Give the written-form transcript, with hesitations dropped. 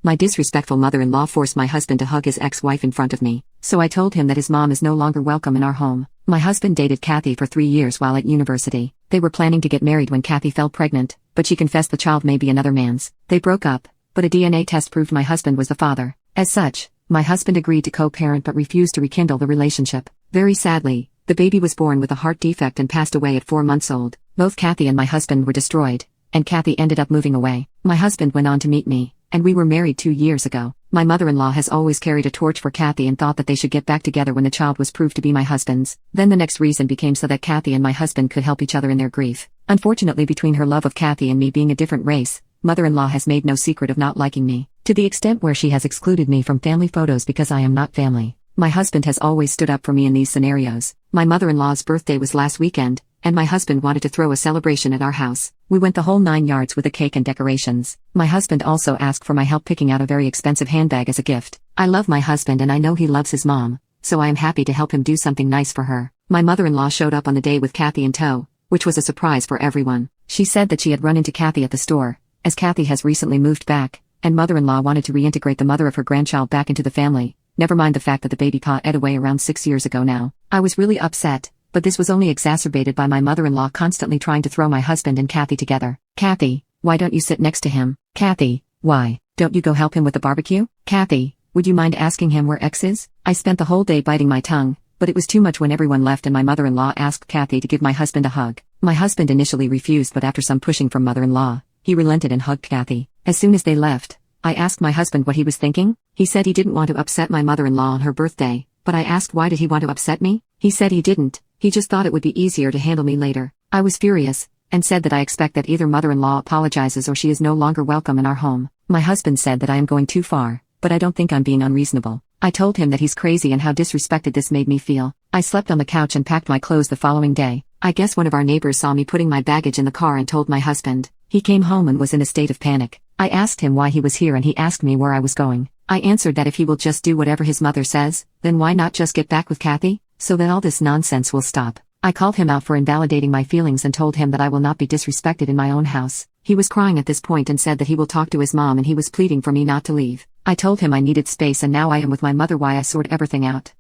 My disrespectful mother-in-law forced my husband to hug his ex-wife in front of me, so I told him that his mom is no longer welcome in our home. My husband dated Kathy for 3 years while at university. They were planning to get married when Kathy fell pregnant, but she confessed the child may be another man's. They broke up, but a DNA test proved my husband was the father. As such, my husband agreed to co-parent but refused to rekindle the relationship. Very sadly, the baby was born with a heart defect and passed away at 4 months old. Both Kathy and my husband were destroyed, and Kathy ended up moving away. My husband went on to meet me, and we were married 2 years ago. My mother-in-law has always carried a torch for Kathy and thought that they should get back together when the child was proved to be my husband's. Then the next reason became so that Kathy and my husband could help each other in their grief. Unfortunately, between her love of Kathy and me being a different race, mother-in-law has made no secret of not liking me, to the extent where she has excluded me from family photos because I am not family. My husband has always stood up for me in these scenarios. My mother-in-law's birthday was last weekend, and my husband wanted to throw a celebration at our house. We went the whole 9 yards with a cake and decorations. My husband also asked for my help picking out a very expensive handbag as a gift. I love my husband and I know he loves his mom, so I am happy to help him do something nice for her. My mother-in-law showed up on the day with Kathy in tow, which was a surprise for everyone. She said that she had run into Kathy at the store, as Kathy has recently moved back, and mother-in-law wanted to reintegrate the mother of her grandchild back into the family. Never mind the fact that the baby passed away around 6 years ago now. I was really upset, but this was only exacerbated by my mother-in-law constantly trying to throw my husband and Kathy together. Kathy, why don't you sit next to him? Kathy, why don't you go help him with the barbecue? Kathy, would you mind asking him where X is? I spent the whole day biting my tongue, but it was too much when everyone left and my mother-in-law asked Kathy to give my husband a hug. My husband initially refused, but after some pushing from mother-in-law, he relented and hugged Kathy. As soon as they left, I asked my husband what he was thinking. He said he didn't want to upset my mother-in-law on her birthday, but I asked why did he want to upset me? He said he didn't, he just thought it would be easier to handle me later. I was furious, and said that I expect that either mother-in-law apologizes or she is no longer welcome in our home. My husband said that I am going too far, but I don't think I'm being unreasonable. I told him that he's crazy and how disrespected this made me feel. I slept on the couch and packed my clothes the following day. I guess one of our neighbors saw me putting my baggage in the car and told my husband. He came home and was in a state of panic. I asked him why he was here and he asked me where I was going. I answered that if he will just do whatever his mother says, then why not just get back with Kathy, so that all this nonsense will stop. I called him out for invalidating my feelings and told him that I will not be disrespected in my own house. He was crying at this point and said that he will talk to his mom and he was pleading for me not to leave. I told him I needed space and now I am with my mother while I sort everything out.